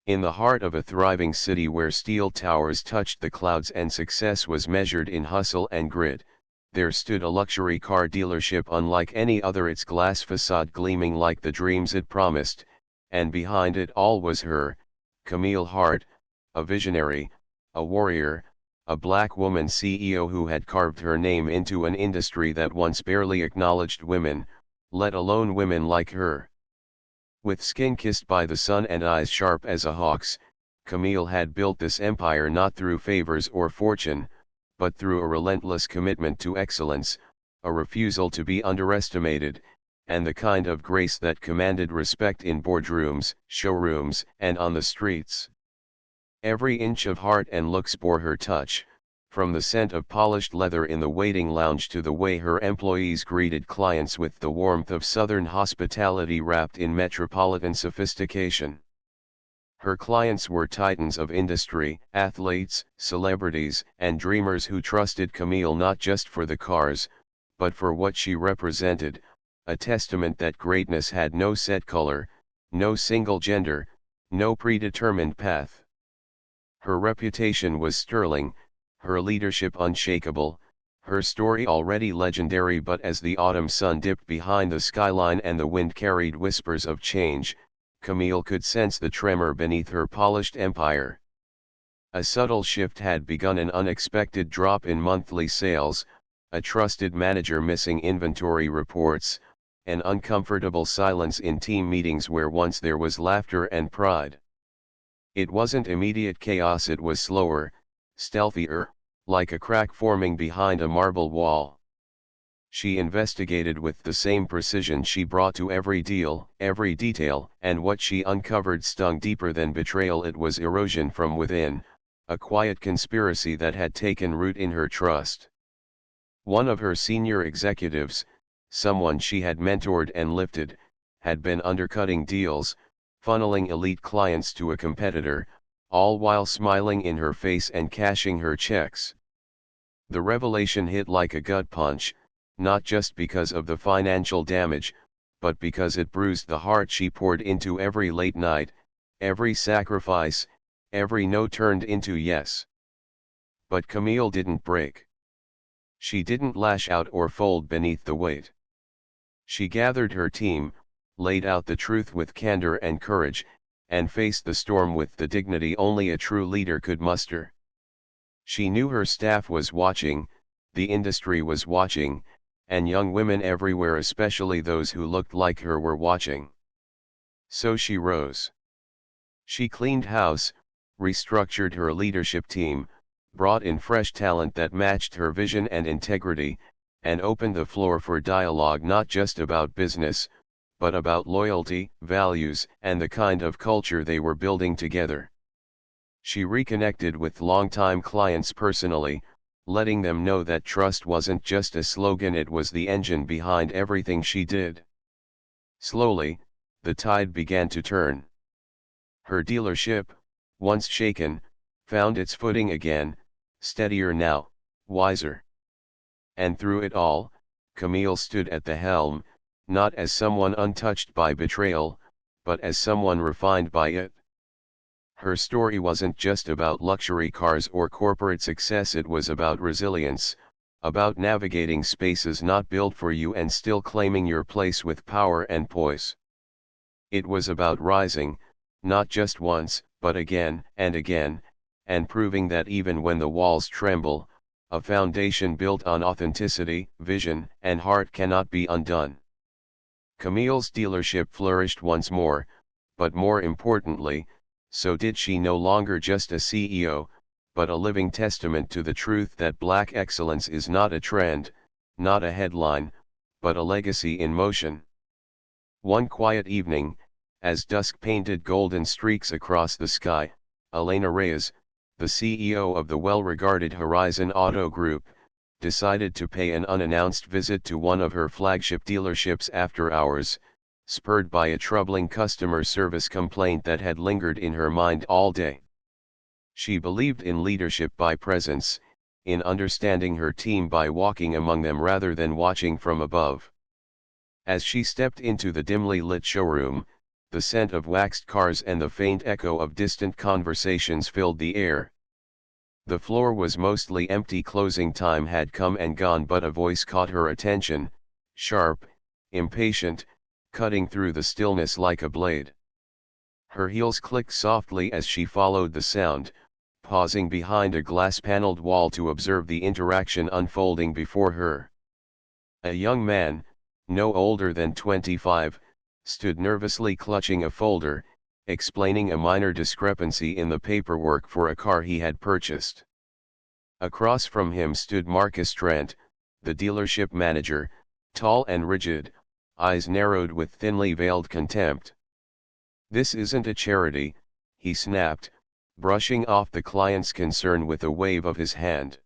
In the heart of a thriving city where steel towers touched the clouds and success was measured in hustle and grit, there stood a luxury car dealership unlike any other, its glass facade gleaming like the dreams it promised, and behind it all was her, Camille Hart, a visionary, a warrior, a black woman CEO who had carved her name into an industry that once barely acknowledged women, let alone women like her. With skin kissed by the sun and eyes sharp as a hawk's, Camille had built this empire not through favors or fortune, but through a relentless commitment to excellence, a refusal to be underestimated, and the kind of grace that commanded respect in boardrooms, showrooms, and on the streets. Every inch of heart and looks bore her touch, from the scent of polished leather in the waiting lounge to the way her employees greeted clients with the warmth of Southern hospitality wrapped in metropolitan sophistication. Her clients were titans of industry, athletes, celebrities, and dreamers who trusted Camille not just for the cars, but for what she represented, a testament that greatness had no set color, no single gender, no predetermined path. Her reputation was sterling, her leadership unshakable, her story already legendary, but as the autumn sun dipped behind the skyline and the wind carried whispers of change, Camille could sense the tremor beneath her polished empire. A subtle shift had begun, an unexpected drop in monthly sales, a trusted manager missing inventory reports, an uncomfortable silence in team meetings where once there was laughter and pride. It wasn't immediate chaos, it was slower, stealthier, like a crack forming behind a marble wall. She investigated with the same precision she brought to every deal, every detail, and what she uncovered stung deeper than betrayal. It was erosion from within, a quiet conspiracy that had taken root in her trust. One of her senior executives, someone she had mentored and lifted, had been undercutting deals, funneling elite clients to a competitor, all while smiling in her face and cashing her checks. The revelation hit like a gut punch, not just because of the financial damage, but because it bruised the heart she poured into every late night, every sacrifice, every no turned into yes. But Camille didn't break. She didn't lash out or fold beneath the weight. She gathered her team, laid out the truth with candor and courage, and faced the storm with the dignity only a true leader could muster. She knew her staff was watching, the industry was watching, and young women everywhere, especially those who looked like her, were watching. So she rose. She cleaned house, restructured her leadership team, brought in fresh talent that matched her vision and integrity, and opened the floor for dialogue not just about business, but about loyalty, values, and the kind of culture they were building together. She reconnected with longtime clients personally, letting them know that trust wasn't just a slogan, it was the engine behind everything she did. Slowly, the tide began to turn. Her dealership, once shaken, found its footing again, steadier now, wiser. And through it all, Camille stood at the helm, not as someone untouched by betrayal, but as someone refined by it. Her story wasn't just about luxury cars or corporate success, it was about resilience, about navigating spaces not built for you and still claiming your place with power and poise. It was about rising, not just once, but again, and proving that even when the walls tremble, a foundation built on authenticity, vision, and heart cannot be undone. Camille's dealership flourished once more, but more importantly, so did she, no longer just a CEO, but a living testament to the truth that Black excellence is not a trend, not a headline, but a legacy in motion. One quiet evening, as dusk painted golden streaks across the sky, Elena Reyes, the CEO of the well-regarded Horizon Auto Group, decided to pay an unannounced visit to one of her flagship dealerships after hours, spurred by a troubling customer service complaint that had lingered in her mind all day. She believed in leadership by presence, in understanding her team by walking among them rather than watching from above. As she stepped into the dimly lit showroom, the scent of waxed cars and the faint echo of distant conversations filled the air. The floor was mostly empty. Closing time had come and gone, but a voice caught her attention, sharp, impatient, cutting through the stillness like a blade. Her heels clicked softly as she followed the sound, pausing behind a glass-paneled wall to observe the interaction unfolding before her. A young man, no older than 25, stood nervously clutching a folder, explaining a minor discrepancy in the paperwork for a car he had purchased. Across from him stood Marcus Trent, the dealership manager, tall and rigid, eyes narrowed with thinly veiled contempt. "This isn't a charity," he snapped, brushing off the client's concern with a wave of his hand.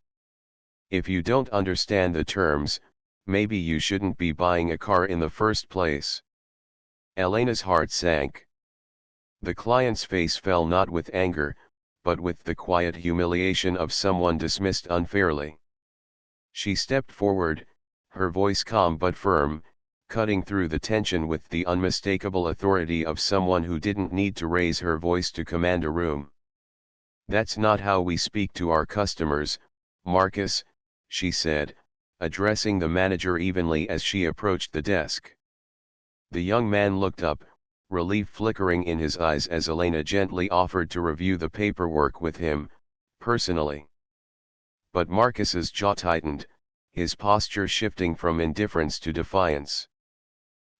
"If you don't understand the terms, maybe you shouldn't be buying a car in the first place." Elena's heart sank. The client's face fell not with anger, but with the quiet humiliation of someone dismissed unfairly. She stepped forward, her voice calm but firm, cutting through the tension with the unmistakable authority of someone who didn't need to raise her voice to command a room. "That's not how we speak to our customers, Marcus," she said, addressing the manager evenly as she approached the desk. The young man looked up, relief flickering in his eyes as Elena gently offered to review the paperwork with him, personally. But Marcus's jaw tightened, his posture shifting from indifference to defiance.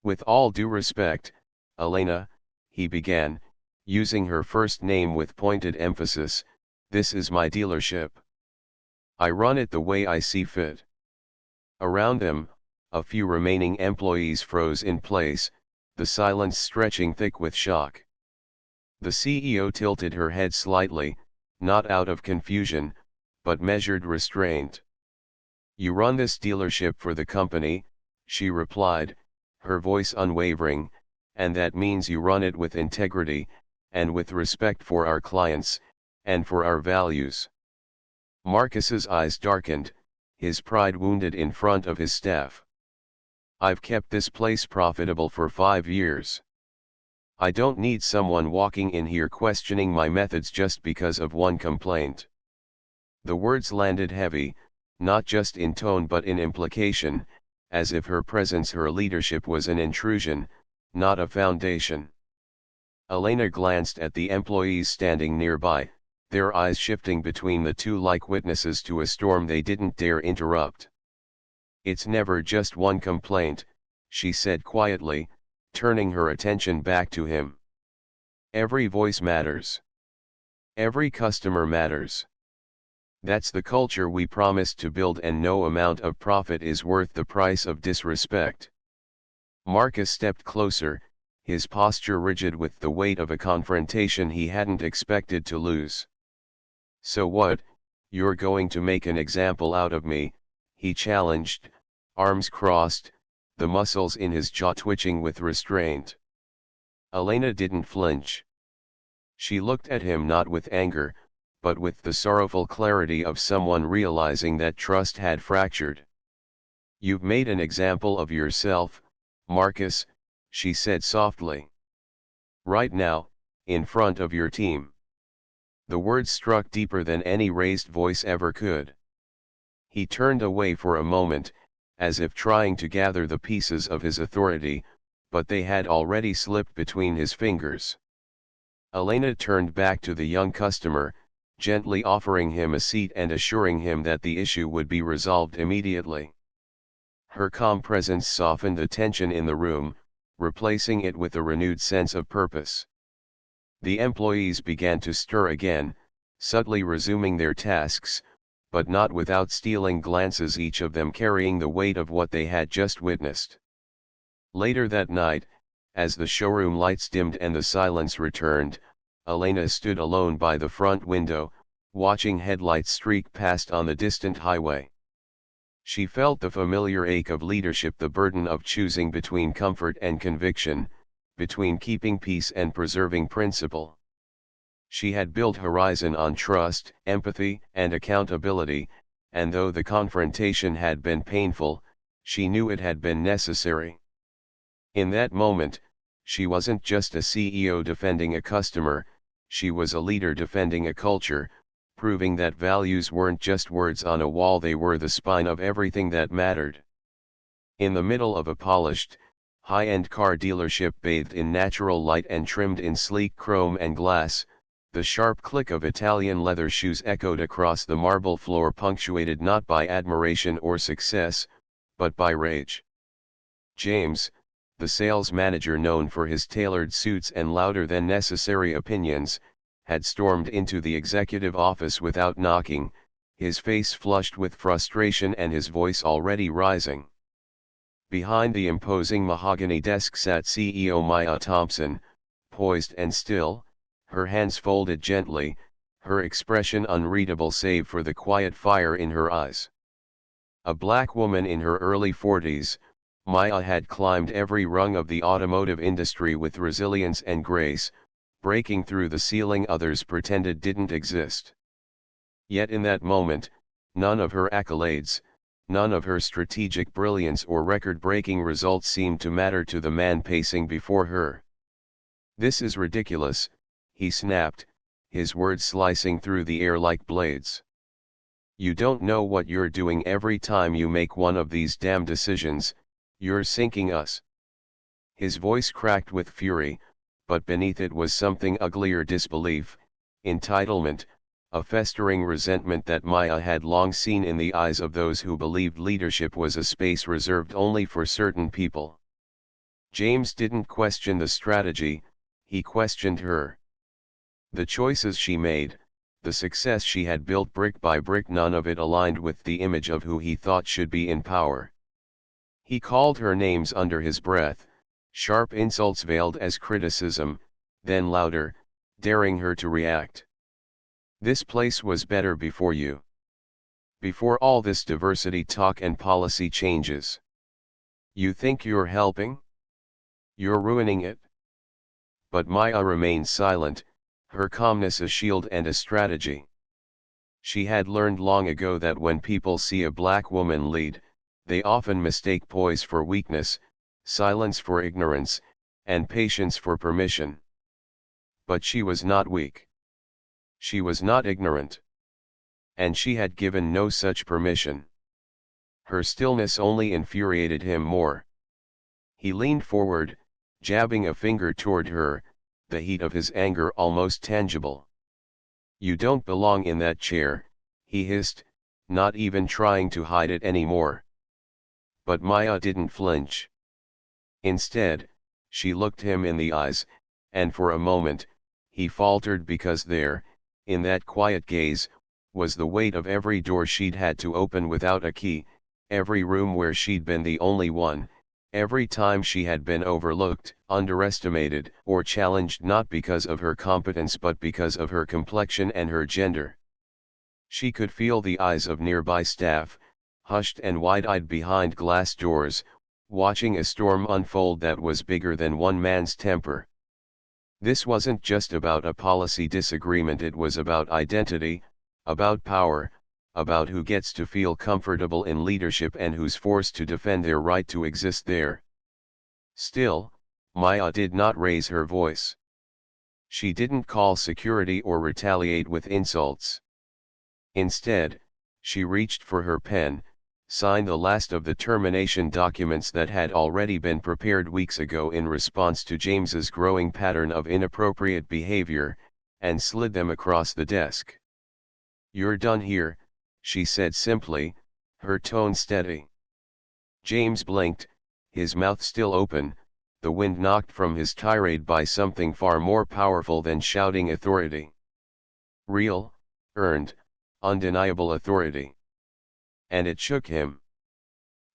"With all due respect, Elena," he began, using her first name with pointed emphasis, "this is my dealership. I run it the way I see fit." Around them, a few remaining employees froze in place, the silence stretching thick with shock. The CEO tilted her head slightly, not out of confusion, but measured restraint. "You run this dealership for the company," she replied, her voice unwavering, "and that means you run it with integrity, and with respect for our clients, and for our values." Marcus's eyes darkened, his pride wounded in front of his staff. "I've kept this place profitable for 5 years. I don't need someone walking in here questioning my methods just because of one complaint." The words landed heavy, not just in tone but in implication, as if her presence, her leadership was an intrusion, not a foundation. Elena glanced at the employees standing nearby, their eyes shifting between the two like witnesses to a storm they didn't dare interrupt. "It's never just one complaint," she said quietly, turning her attention back to him. "Every voice matters. Every customer matters. That's the culture we promised to build, and no amount of profit is worth the price of disrespect." Marcus stepped closer, his posture rigid with the weight of a confrontation he hadn't expected to lose. "So what, you're going to make an example out of me?" he challenged, arms crossed, the muscles in his jaw twitching with restraint. Elena didn't flinch. She looked at him not with anger, but with the sorrowful clarity of someone realizing that trust had fractured. "You've made an example of yourself, Marcus," she said softly. "Right now, in front of your team." The words struck deeper than any raised voice ever could. He turned away for a moment, as if trying to gather the pieces of his authority, but they had already slipped between his fingers. Elena turned back to the young customer, gently offering him a seat and assuring him that the issue would be resolved immediately. Her calm presence softened the tension in the room, replacing it with a renewed sense of purpose. The employees began to stir again, subtly resuming their tasks, but not without stealing glances, each of them carrying the weight of what they had just witnessed. Later that night, as the showroom lights dimmed and the silence returned, Elena stood alone by the front window, watching headlights streak past on the distant highway. She felt the familiar ache of leadership, the burden of choosing between comfort and conviction, between keeping peace and preserving principle. She had built Horizon on trust, empathy, and accountability, and though the confrontation had been painful, she knew it had been necessary. In that moment, She wasn't just a CEO defending a customer, she was a leader defending a culture, proving that values weren't just words on a wall, they were the spine of everything that mattered. In the middle of a polished, high-end car dealership bathed in natural light and trimmed in sleek chrome and glass, the sharp click of Italian leather shoes echoed across the marble floor, punctuated not by admiration or success, but by rage. James, the sales manager known for his tailored suits and louder than necessary opinions, had stormed into the executive office without knocking, his face flushed with frustration and his voice already rising. Behind the imposing mahogany desk sat CEO Maya Thompson, poised and still, her hands folded gently, her expression unreadable save for the quiet fire in her eyes. A black woman in her early 40s, Maya had climbed every rung of the automotive industry with resilience and grace, breaking through the ceiling others pretended didn't exist. Yet in that moment, none of her accolades, none of her strategic brilliance or record-breaking results seemed to matter to the man pacing before her. "This is ridiculous," he snapped, his words slicing through the air like blades. "You don't know what you're doing. Every time you make one of these damn decisions, you're sinking us." His voice cracked with fury, but beneath it was something uglier: disbelief, entitlement, a festering resentment that Maya had long seen in the eyes of those who believed leadership was a space reserved only for certain people. James didn't question the strategy, he questioned her. The choices she made, the success she had built brick by brick, none of it aligned with the image of who he thought should be in power. He called her names under his breath, sharp insults veiled as criticism, then louder, daring her to react. "This place was better before you. Before all this diversity talk and policy changes. You think you're helping? You're ruining it." But Maya remained silent, her calmness a shield and a strategy. She had learned long ago that when people see a black woman lead, they often mistake poise for weakness, silence for ignorance, and patience for permission. But she was not weak. She was not ignorant. And she had given no such permission. Her stillness only infuriated him more. He leaned forward, jabbing a finger toward her, the heat of his anger almost tangible. "You don't belong in that chair," he hissed, not even trying to hide it anymore. But Maya didn't flinch. Instead, she looked him in the eyes, and for a moment, he faltered, because there, in that quiet gaze, was the weight of every door she'd had to open without a key, every room where she'd been the only one, every time she had been overlooked, underestimated, or challenged, not because of her competence but because of her complexion and her gender. She could feel the eyes of nearby staff, hushed and wide-eyed behind glass doors, watching a storm unfold that was bigger than one man's temper. This wasn't just about a policy disagreement, it was about identity, about power, about who gets to feel comfortable in leadership and who's forced to defend their right to exist there. Still, Maya did not raise her voice. She didn't call security or retaliate with insults. Instead, she reached for her pen, signed the last of the termination documents that had already been prepared weeks ago in response to James's growing pattern of inappropriate behavior, and slid them across the desk. "You're done here," she said simply, her tone steady. James blinked, his mouth still open, the wind knocked from his tirade by something far more powerful than shouting authority. Real, earned, undeniable authority. And it shook him.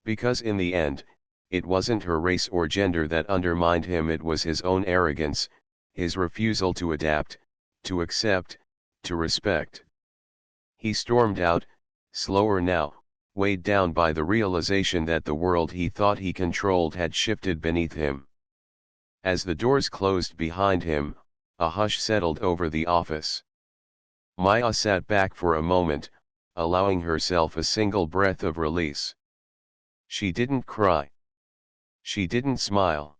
Because in the end, it wasn't her race or gender that undermined him, it was his own arrogance, his refusal to adapt, to accept, to respect. He stormed out, slower now, weighed down by the realization that the world he thought he controlled had shifted beneath him. As the doors closed behind him, a hush settled over the office. Maya sat back for a moment, allowing herself a single breath of release. She didn't cry. She didn't smile.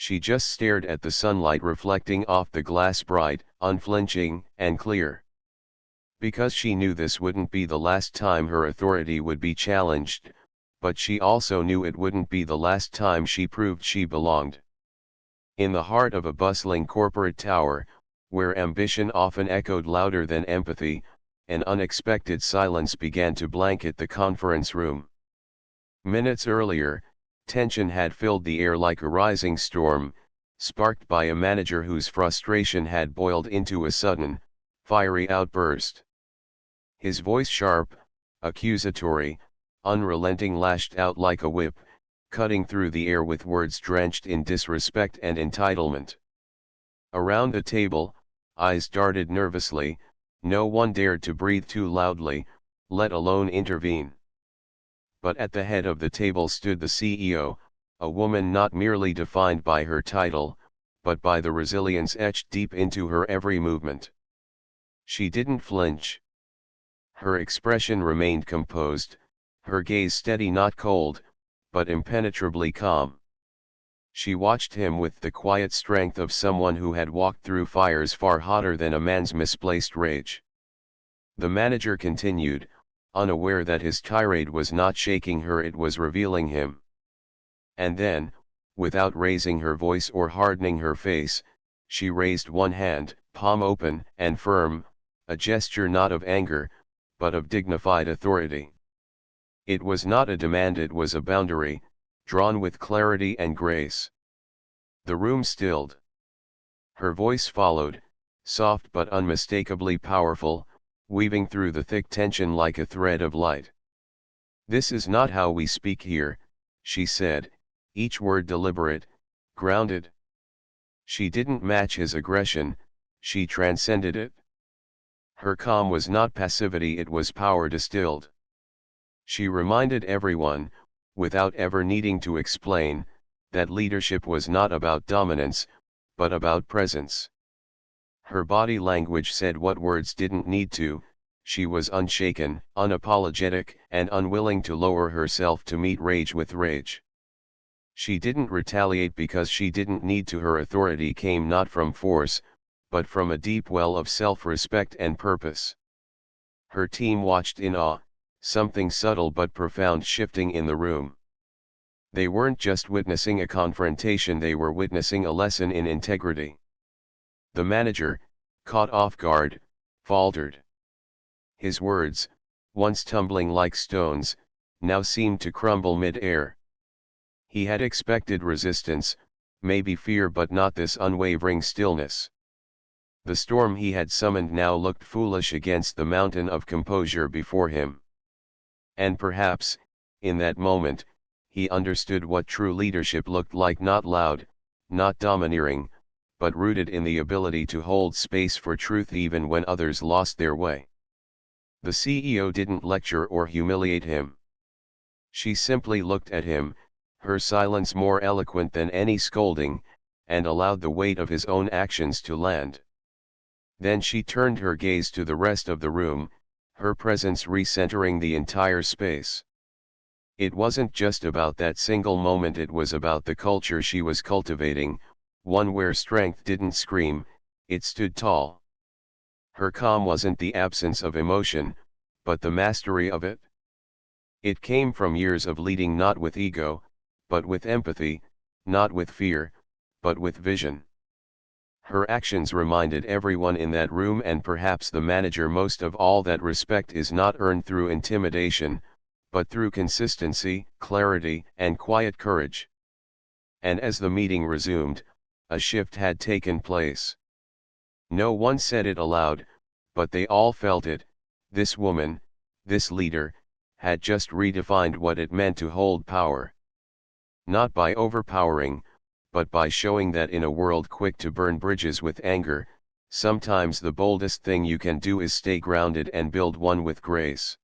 She just stared at the sunlight reflecting off the glass, bright, unflinching, and clear. Because she knew this wouldn't be the last time her authority would be challenged, but she also knew it wouldn't be the last time she proved she belonged. In the heart of a bustling corporate tower, where ambition often echoed louder than empathy, an unexpected silence began to blanket the conference room. Minutes earlier, tension had filled the air like a rising storm, sparked by a manager whose frustration had boiled into a sudden, fiery outburst. His voice, sharp, accusatory, unrelenting, lashed out like a whip, cutting through the air with words drenched in disrespect and entitlement. Around the table, eyes darted nervously, no one dared to breathe too loudly, let alone intervene. But at the head of the table stood the CEO, a woman not merely defined by her title, but by the resilience etched deep into her every movement. She didn't flinch. Her expression remained composed, her gaze steady, not cold, but impenetrably calm. She watched him with the quiet strength of someone who had walked through fires far hotter than a man's misplaced rage. The manager continued, unaware that his tirade was not shaking her, it was revealing him. And then, without raising her voice or hardening her face, she raised one hand, palm open and firm, a gesture not of anger, but of dignified authority. It was not a demand, it was a boundary, drawn with clarity and grace. The room stilled. Her voice followed, soft but unmistakably powerful, weaving through the thick tension like a thread of light. "This is not how we speak here," she said, each word deliberate, grounded. She didn't match his aggression, she transcended it. Her calm was not passivity, it was power distilled. She reminded everyone, without ever needing to explain, that leadership was not about dominance, but about presence. Her body language said what words didn't need to. She was unshaken, unapologetic, and unwilling to lower herself to meet rage with rage. She didn't retaliate because she didn't need to. Her authority came not from force, but from a deep well of self-respect and purpose. Her team watched in awe, something subtle but profound shifting in the room. They weren't just witnessing a confrontation, they were witnessing a lesson in integrity. The manager, caught off guard, faltered. His words, once tumbling like stones, now seemed to crumble mid-air. He had expected resistance, maybe fear, but not this unwavering stillness. The storm he had summoned now looked foolish against the mountain of composure before him. And perhaps, in that moment, he understood what true leadership looked like: not loud, not domineering, but rooted in the ability to hold space for truth even when others lost their way. The CEO didn't lecture or humiliate him. She simply looked at him, her silence more eloquent than any scolding, and allowed the weight of his own actions to land. Then she turned her gaze to the rest of the room, her presence recentering the entire space. It wasn't just about that single moment, it was about the culture she was cultivating, one where strength didn't scream, it stood tall. Her calm wasn't the absence of emotion, but the mastery of it. It came from years of leading not with ego, but with empathy, not with fear, but with vision. Her actions reminded everyone in that room, and perhaps the manager most of all, that respect is not earned through intimidation, but through consistency, clarity, and quiet courage. And as the meeting resumed, a shift had taken place. No one said it aloud, but they all felt it. This woman, this leader, had just redefined what it meant to hold power. Not by overpowering, but by showing that in a world quick to burn bridges with anger, sometimes the boldest thing you can do is stay grounded and build one with grace.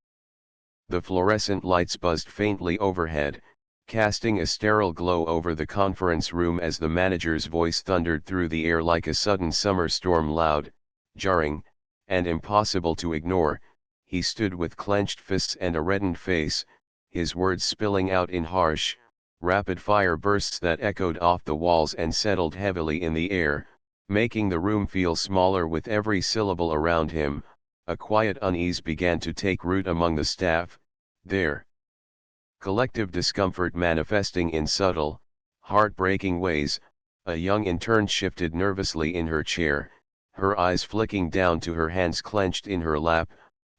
The fluorescent lights buzzed faintly overhead, casting a sterile glow over the conference room as the manager's voice thundered through the air like a sudden summer storm, loud, jarring, and impossible to ignore. He stood with clenched fists and a reddened face, his words spilling out in harsh, rapid-fire bursts that echoed off the walls and settled heavily in the air, making the room feel smaller with every syllable around him. A quiet unease began to take root among the staff, their collective discomfort manifesting in subtle, heartbreaking ways. A young intern shifted nervously in her chair, her eyes flicking down to her hands clenched in her lap.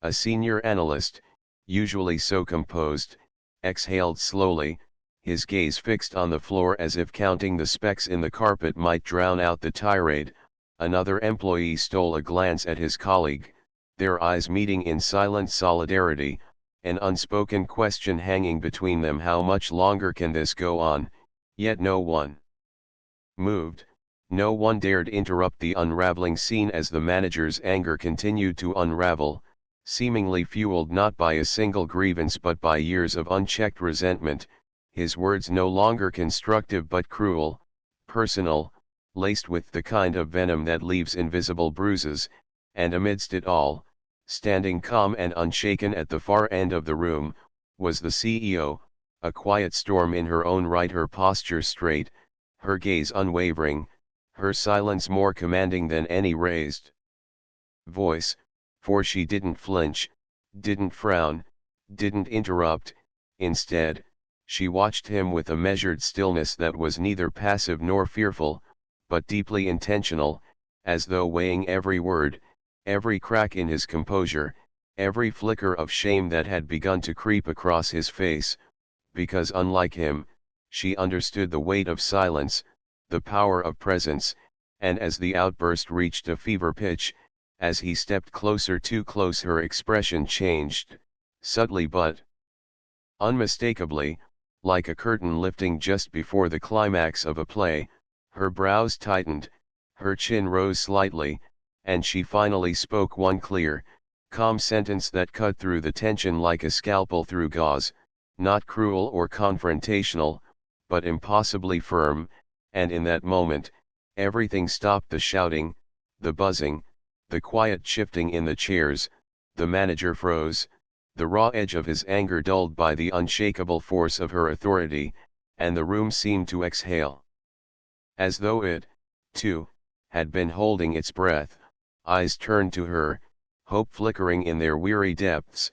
A senior analyst, usually so composed, exhaled slowly, his gaze fixed on the floor as if counting the specks in the carpet might drown out the tirade. Another employee stole a glance at his colleague, their eyes meeting in silent solidarity, an unspoken question hanging between them: how much longer can this go on? Yet no one moved, no one dared interrupt the unraveling scene as the manager's anger continued to unravel, seemingly fueled not by a single grievance but by years of unchecked resentment, his words no longer constructive but cruel, personal, laced with the kind of venom that leaves invisible bruises. And amidst it all, standing calm and unshaken at the far end of the room, was the CEO, a quiet storm in her own right, her posture straight, her gaze unwavering, her silence more commanding than any raised voice, for she didn't flinch, didn't frown, didn't interrupt. Instead, she watched him with a measured stillness that was neither passive nor fearful, but deeply intentional, as though weighing every word, every crack in his composure, every flicker of shame that had begun to creep across his face, because unlike him, she understood the weight of silence, the power of presence. And as the outburst reached a fever pitch, as he stepped closer, too close, her expression changed, subtly but unmistakably, like a curtain lifting just before the climax of a play. Her brows tightened, her chin rose slightly, and she finally spoke one clear, calm sentence that cut through the tension like a scalpel through gauze, not cruel or confrontational, but impossibly firm. And in that moment, everything stopped: the shouting, the buzzing, the quiet shifting in the chairs. The manager froze, the raw edge of his anger dulled by the unshakable force of her authority, and the room seemed to exhale. As though it, too, had been holding its breath, eyes turned to her, hope flickering in their weary depths,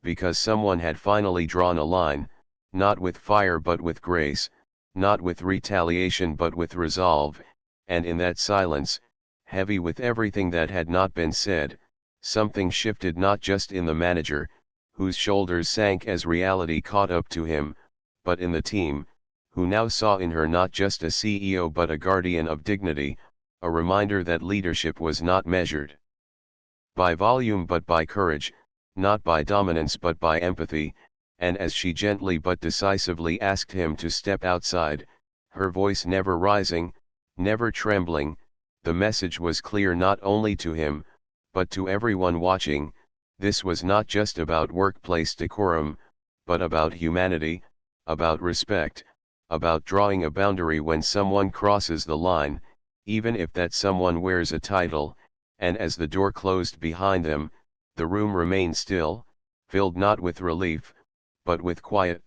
because someone had finally drawn a line, not with fire but with grace, not with retaliation but with resolve. And in that silence, heavy with everything that had not been said, something shifted, not just in the manager, whose shoulders sank as reality caught up to him, but in the team, who now saw in her not just a CEO but a guardian of dignity, a reminder that leadership was not measured by volume but by courage, not by dominance but by empathy. And as she gently but decisively asked him to step outside, her voice never rising, never trembling, the message was clear not only to him, but to everyone watching: this was not just about workplace decorum, but about humanity, about respect, about drawing a boundary when someone crosses the line, even if that someone wears a title. And as the door closed behind them, the room remained still, filled not with relief, but with quiet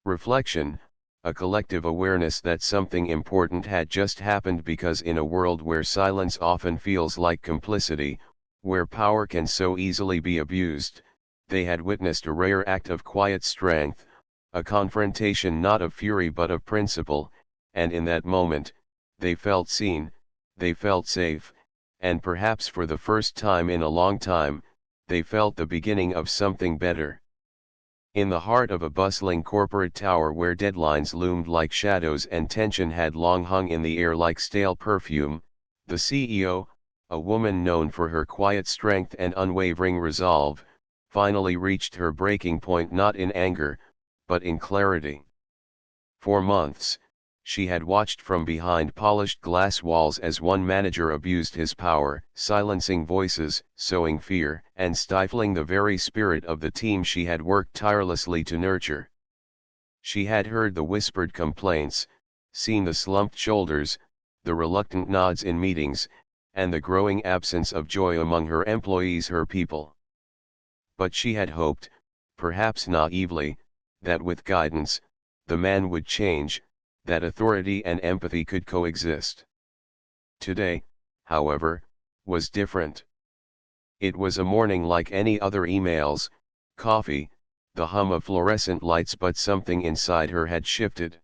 reflection, a collective awareness that something important had just happened. Because in a world where silence often feels like complicity, where power can so easily be abused, they had witnessed a rare act of quiet strength, a confrontation not of fury but of principle. And in that moment, they felt seen, they felt safe, and perhaps for the first time in a long time, they felt the beginning of something better. In the heart of a bustling corporate tower where deadlines loomed like shadows and tension had long hung in the air like stale perfume, the CEO, a woman known for her quiet strength and unwavering resolve, finally reached her breaking point, not in anger, but in clarity. For months, she had watched from behind polished glass walls as one manager abused his power, silencing voices, sowing fear, and stifling the very spirit of the team she had worked tirelessly to nurture. She had heard the whispered complaints, seen the slumped shoulders, the reluctant nods in meetings, and the growing absence of joy among her employees, her people. But she had hoped, perhaps naively, that with guidance, the man would change, that authority and empathy could coexist. Today, however, was different. It was a morning like any other: emails, coffee, the hum of fluorescent lights, but something inside her had shifted.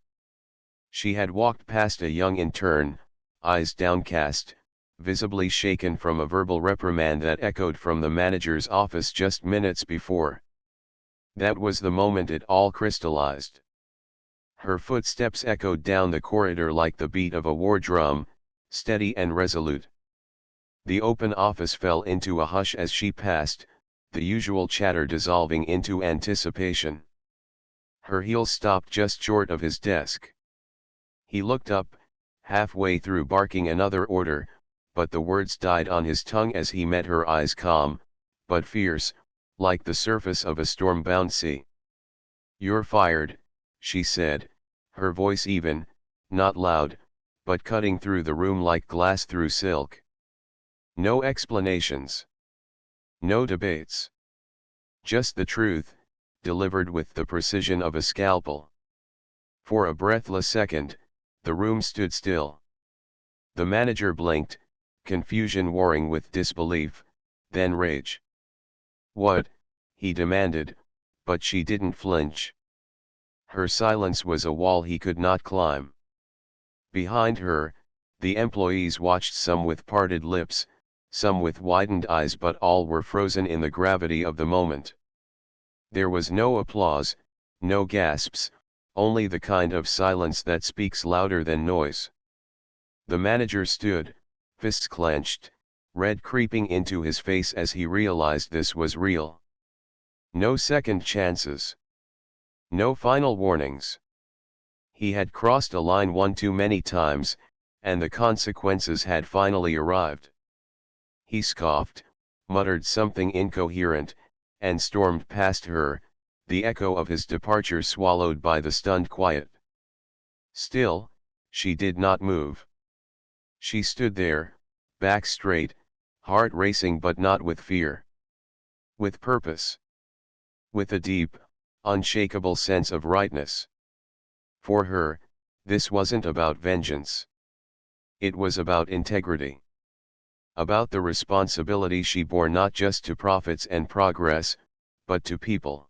She had walked past a young intern, eyes downcast, visibly shaken from a verbal reprimand that echoed from the manager's office just minutes before. That was the moment it all crystallized. Her footsteps echoed down the corridor like the beat of a war drum, steady and resolute. The open office fell into a hush as she passed, the usual chatter dissolving into anticipation. Her heels stopped just short of his desk. He looked up, halfway through barking another order, but the words died on his tongue as he met her eyes, calm, but fierce, like the surface of a storm-bound sea. "You're fired," she said, her voice even, not loud, but cutting through the room like glass through silk. No explanations. No debates. Just the truth, delivered with the precision of a scalpel. For a breathless second, the room stood still. The manager blinked, confusion warring with disbelief, then rage. "What?" he demanded, but she didn't flinch. Her silence was a wall he could not climb. Behind her, the employees watched, some with parted lips, some with widened eyes, but all were frozen in the gravity of the moment. There was no applause, no gasps, only the kind of silence that speaks louder than noise. The manager stood, fists clenched, red creeping into his face as he realized this was real. No second chances. No final warnings. He had crossed a line one too many times, and the consequences had finally arrived. He scoffed, muttered something incoherent, and stormed past her, the echo of his departure swallowed by the stunned quiet. Still, she did not move. She stood there, back straight, heart racing, but not with fear. With purpose. With a deep, unshakable sense of rightness. For her, this wasn't about vengeance. It was about integrity. About the responsibility she bore not just to profits and progress, but to people.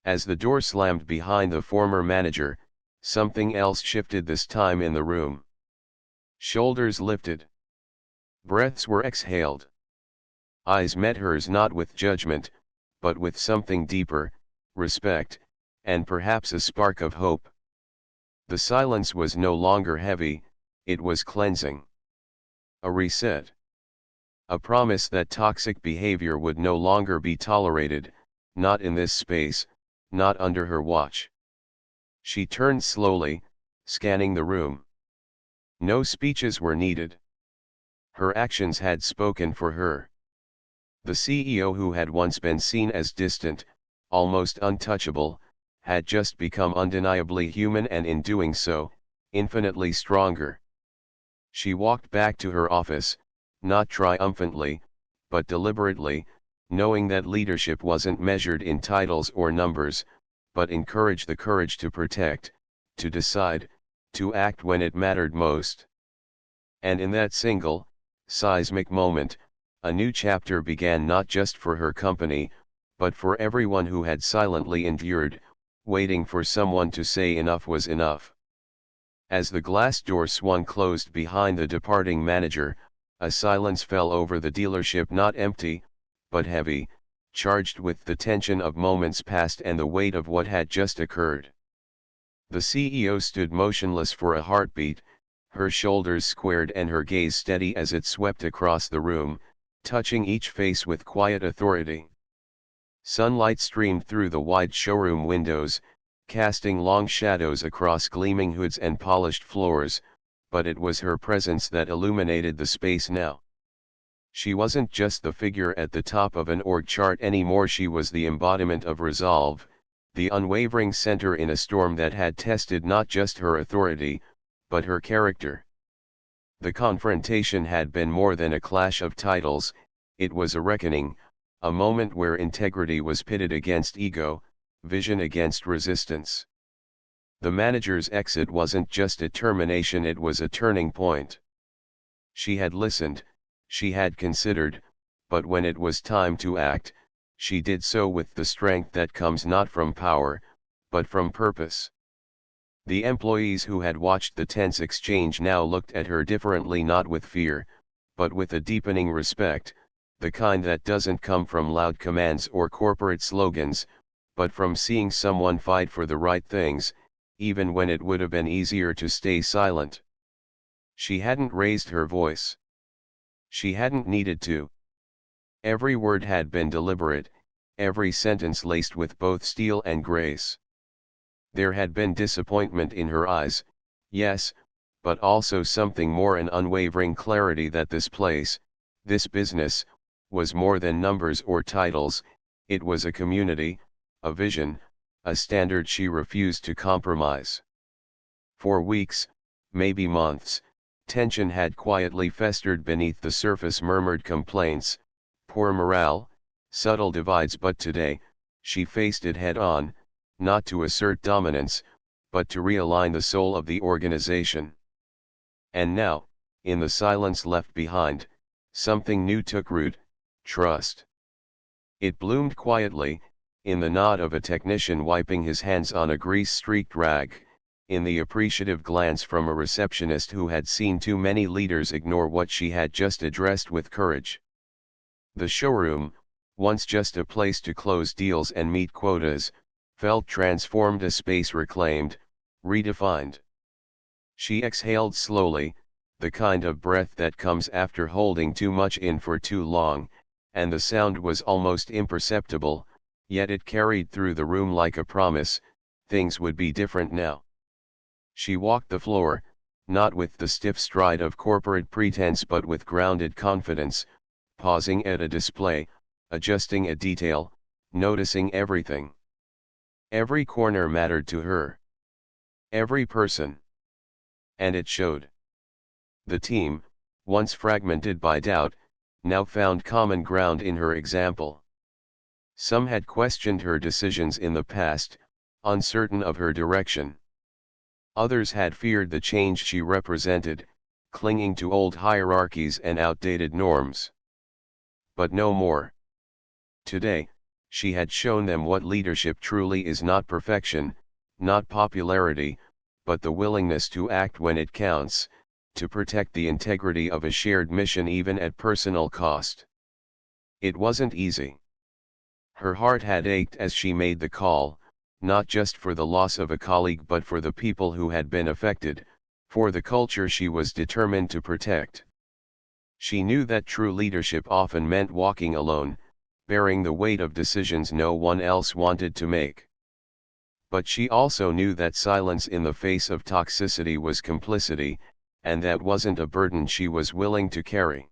As the door slammed behind the former manager, something else shifted, this time in the room. Shoulders lifted. Breaths were exhaled. Eyes met hers, not with judgment, but with something deeper, respect, and perhaps a spark of hope. The silence was no longer heavy, it was cleansing. A reset. A promise that toxic behavior would no longer be tolerated, not in this space, not under her watch. She turned slowly, scanning the room. No speeches were needed. Her actions had spoken for her. The CEO, who had once been seen as distant, almost untouchable, had just become undeniably human, and in doing so, infinitely stronger. She walked back to her office, not triumphantly, but deliberately, knowing that leadership wasn't measured in titles or numbers, but in courage, the courage to protect, to decide, to act when it mattered most. And in that single, seismic moment, a new chapter began, not just for her company, but for everyone who had silently endured, waiting for someone to say enough was enough. As the glass door swung closed behind the departing manager, a silence fell over the dealership, not empty, but heavy, charged with the tension of moments past and the weight of what had just occurred. The CEO stood motionless for a heartbeat, her shoulders squared and her gaze steady as it swept across the room, touching each face with quiet authority. Sunlight streamed through the wide showroom windows, casting long shadows across gleaming hoods and polished floors, but it was her presence that illuminated the space now. She wasn't just the figure at the top of an org chart anymore, she was the embodiment of resolve, the unwavering center in a storm that had tested not just her authority, but her character. The confrontation had been more than a clash of titles, it was a reckoning, a moment where integrity was pitted against ego, vision against resistance. The manager's exit wasn't just a termination, it was a turning point. She had listened, she had considered, but when it was time to act, she did so with the strength that comes not from power, but from purpose. The employees who had watched the tense exchange now looked at her differently, not with fear, but with a deepening respect, the kind that doesn't come from loud commands or corporate slogans, but from seeing someone fight for the right things, even when it would have been easier to stay silent. She hadn't raised her voice. She hadn't needed to. Every word had been deliberate, every sentence laced with both steel and grace. There had been disappointment in her eyes, yes, but also something more, an unwavering clarity that this place, this business, was more than numbers or titles. It was a community, a vision, a standard she refused to compromise. For weeks, maybe months, tension had quietly festered beneath the surface, murmured complaints, poor morale, subtle divides, but today, she faced it head on, not to assert dominance, but to realign the soul of the organization. And now, in the silence left behind, something new took root: trust. It bloomed quietly, in the nod of a technician wiping his hands on a grease-streaked rag, in the appreciative glance from a receptionist who had seen too many leaders ignore what she had just addressed with courage. The showroom, once just a place to close deals and meet quotas, felt transformed, a space reclaimed, redefined. She exhaled slowly, the kind of breath that comes after holding too much in for too long, and the sound was almost imperceptible, yet it carried through the room like a promise: things would be different now. She walked the floor, not with the stiff stride of corporate pretense but with grounded confidence, pausing at a display, adjusting a detail, noticing everything. Every corner mattered to her. Every person. And it showed. The team, once fragmented by doubt, now found common ground in her example. Some had questioned her decisions in the past, uncertain of her direction. Others had feared the change she represented, clinging to old hierarchies and outdated norms. But no more. Today, she had shown them what leadership truly is: not perfection, not popularity, but the willingness to act when it counts, to protect the integrity of a shared mission even at personal cost. It wasn't easy. Her heart had ached as she made the call, not just for the loss of a colleague but for the people who had been affected, for the culture she was determined to protect. She knew that true leadership often meant walking alone, bearing the weight of decisions no one else wanted to make. But she also knew that silence in the face of toxicity was complicity, and that wasn't a burden she was willing to carry.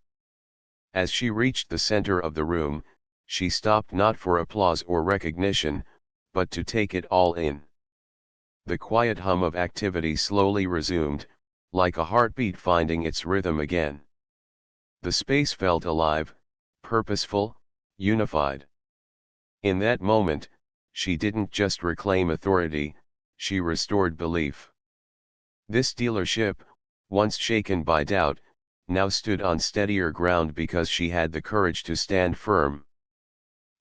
As she reached the center of the room, she stopped, not for applause or recognition, but to take it all in. The quiet hum of activity slowly resumed, like a heartbeat finding its rhythm again. The space felt alive, purposeful, unified. In that moment, she didn't just reclaim authority, she restored belief. This dealership, once shaken by doubt, now stood on steadier ground because she had the courage to stand firm.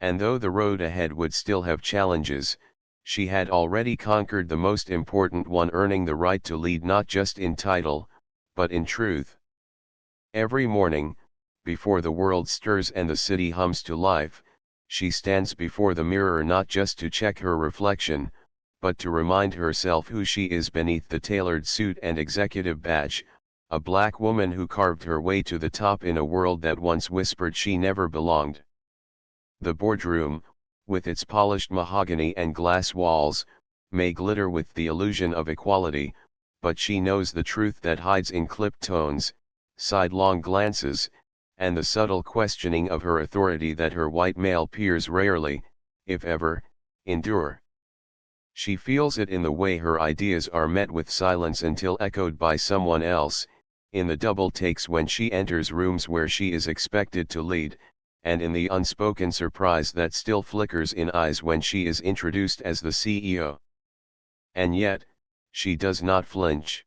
And though the road ahead would still have challenges, she had already conquered the most important one: earning the right to lead not just in title, but in truth. Every morning, before the world stirs and the city hums to life, she stands before the mirror not just to check her reflection, but to remind herself who she is beneath the tailored suit and executive badge: a black woman who carved her way to the top in a world that once whispered she never belonged. The boardroom, with its polished mahogany and glass walls, may glitter with the illusion of equality, but she knows the truth that hides in clipped tones, sidelong glances, and the subtle questioning of her authority that her white male peers rarely, if ever, endure. She feels it in the way her ideas are met with silence until echoed by someone else, in the double takes when she enters rooms where she is expected to lead, and in the unspoken surprise that still flickers in eyes when she is introduced as the CEO. And yet, She does not flinch.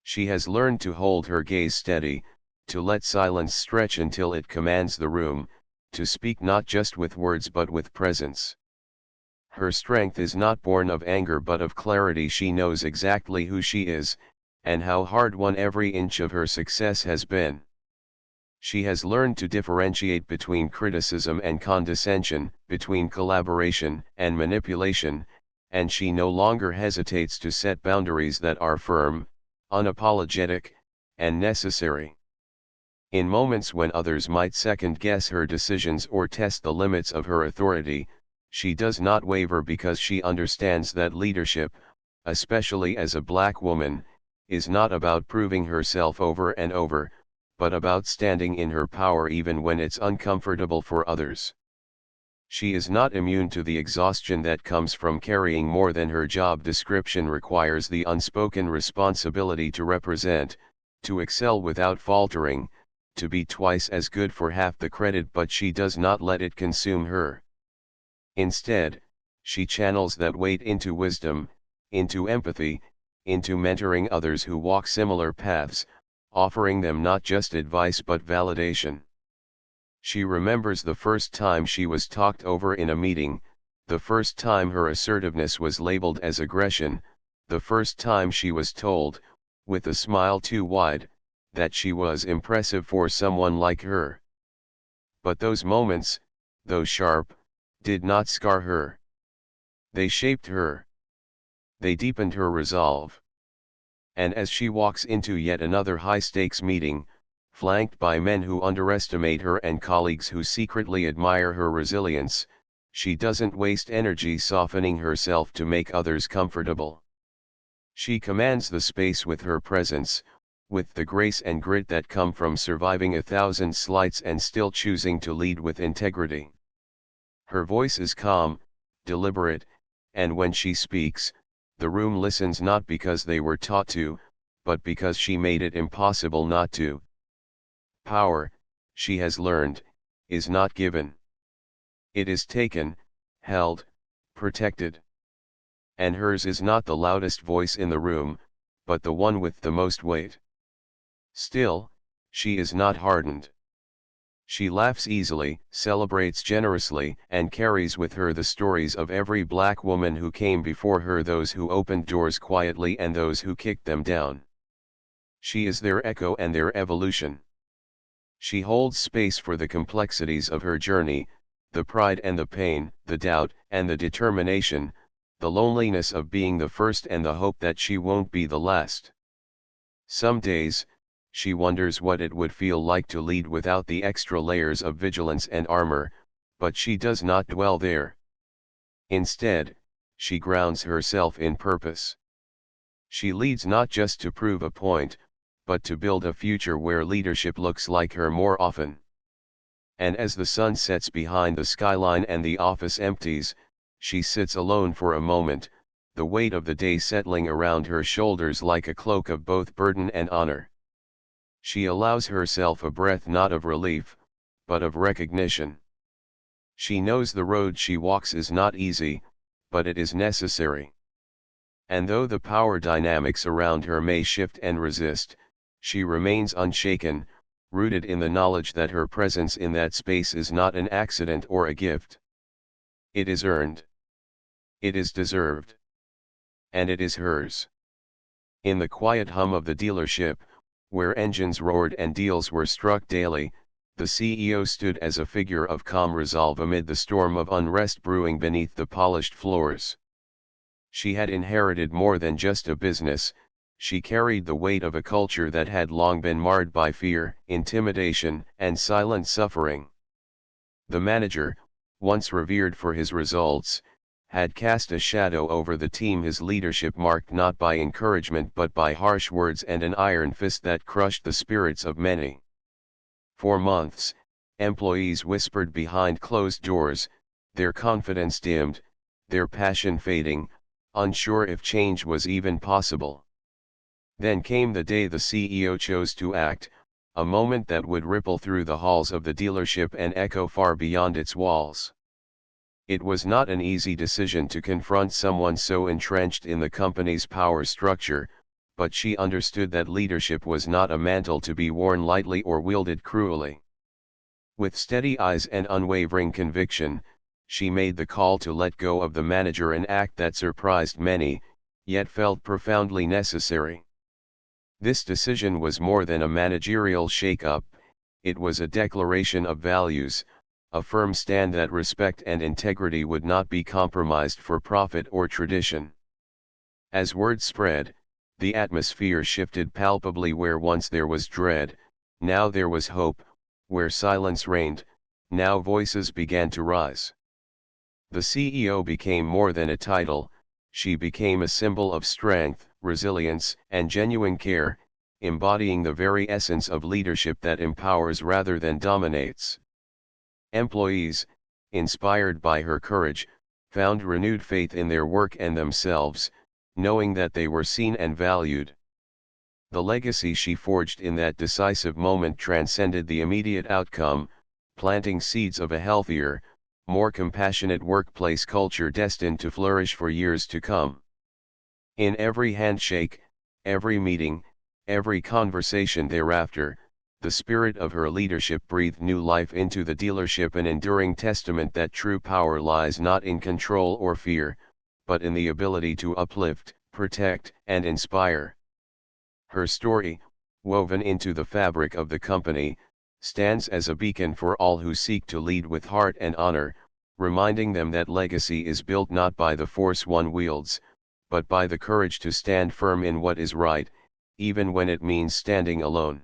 She has learned to hold her gaze steady, to let silence stretch until it commands the room, to speak not just with words but with presence. Her strength is not born of anger but of clarity. She knows exactly who she is, and how hard won every inch of her success has been. She has learned to differentiate between criticism and condescension, between collaboration and manipulation, and she no longer hesitates to set boundaries that are firm, unapologetic, and necessary. In moments when others might second-guess her decisions or test the limits of her authority, she does not waver because she understands that leadership, especially as a black woman, is not about proving herself over and over, but about standing in her power even when it's uncomfortable for others. She is not immune to the exhaustion that comes from carrying more than her job description requires, the unspoken responsibility to represent, to excel without faltering, to be twice as good for half the credit, but she does not let it consume her. Instead, she channels that weight into wisdom, into empathy, into mentoring others who walk similar paths, offering them not just advice but validation. She remembers the first time she was talked over in a meeting, the first time her assertiveness was labeled as aggression, the first time she was told, with a smile too wide, that she was impressive for someone like her. But those moments, though sharp, did not scar her. They shaped her. They deepened her resolve. And as she walks into yet another high-stakes meeting, flanked by men who underestimate her and colleagues who secretly admire her resilience, she doesn't waste energy softening herself to make others comfortable. She commands the space with her presence, with the grace and grit that come from surviving 1,000 slights and still choosing to lead with integrity. Her voice is calm, deliberate, and when she speaks, the room listens not because they were taught to, but because she made it impossible not to. Power, she has learned, is not given. It is taken, held, protected. And hers is not the loudest voice in the room, but the one with the most weight. Still, she is not hardened. She laughs easily, celebrates generously, and carries with her the stories of every black woman who came before her, those who opened doors quietly and those who kicked them down. She is their echo and their evolution. She holds space for the complexities of her journey, the pride and the pain, the doubt and the determination, the loneliness of being the first and the hope that she won't be the last. Some days, she wonders what it would feel like to lead without the extra layers of vigilance and armor, but she does not dwell there. Instead, she grounds herself in purpose. She leads not just to prove a point, but to build a future where leadership looks like her more often. And as the sun sets behind the skyline and the office empties, she sits alone for a moment, the weight of the day settling around her shoulders like a cloak of both burden and honor. She allows herself a breath not of relief, but of recognition. She knows the road she walks is not easy, but it is necessary. And though the power dynamics around her may shift and resist, she remains unshaken, rooted in the knowledge that her presence in that space is not an accident or a gift. It is earned. It is deserved. And it is hers. In the quiet hum of the dealership, where engines roared and deals were struck daily, the CEO stood as a figure of calm resolve amid the storm of unrest brewing beneath the polished floors. She had inherited more than just a business, she carried the weight of a culture that had long been marred by fear, intimidation, and silent suffering. The manager, once revered for his results, had cast a shadow over the team, his leadership marked not by encouragement but by harsh words and an iron fist that crushed the spirits of many. For months, employees whispered behind closed doors, their confidence dimmed, their passion fading, unsure if change was even possible. Then came the day the CEO chose to act, a moment that would ripple through the halls of the dealership and echo far beyond its walls. It was not an easy decision to confront someone so entrenched in the company's power structure, but she understood that leadership was not a mantle to be worn lightly or wielded cruelly. With steady eyes and unwavering conviction, she made the call to let go of the manager, an act that surprised many, yet felt profoundly necessary. This decision was more than a managerial shake-up, it was a declaration of values, a firm stand that respect and integrity would not be compromised for profit or tradition. As word spread, the atmosphere shifted palpably. Where once there was dread, now there was hope; where silence reigned, now voices began to rise. The CEO became more than a title, she became a symbol of strength, resilience, and genuine care, embodying the very essence of leadership that empowers rather than dominates. Employees, inspired by her courage, found renewed faith in their work and themselves, knowing that they were seen and valued. The legacy she forged in that decisive moment transcended the immediate outcome, planting seeds of a healthier, more compassionate workplace culture destined to flourish for years to come. In every handshake, every meeting, every conversation thereafter, the spirit of her leadership breathed new life into the dealership, an enduring testament that true power lies not in control or fear, but in the ability to uplift, protect, and inspire. Her story, woven into the fabric of the company, stands as a beacon for all who seek to lead with heart and honor, reminding them that legacy is built not by the force one wields, but by the courage to stand firm in what is right, even when it means standing alone.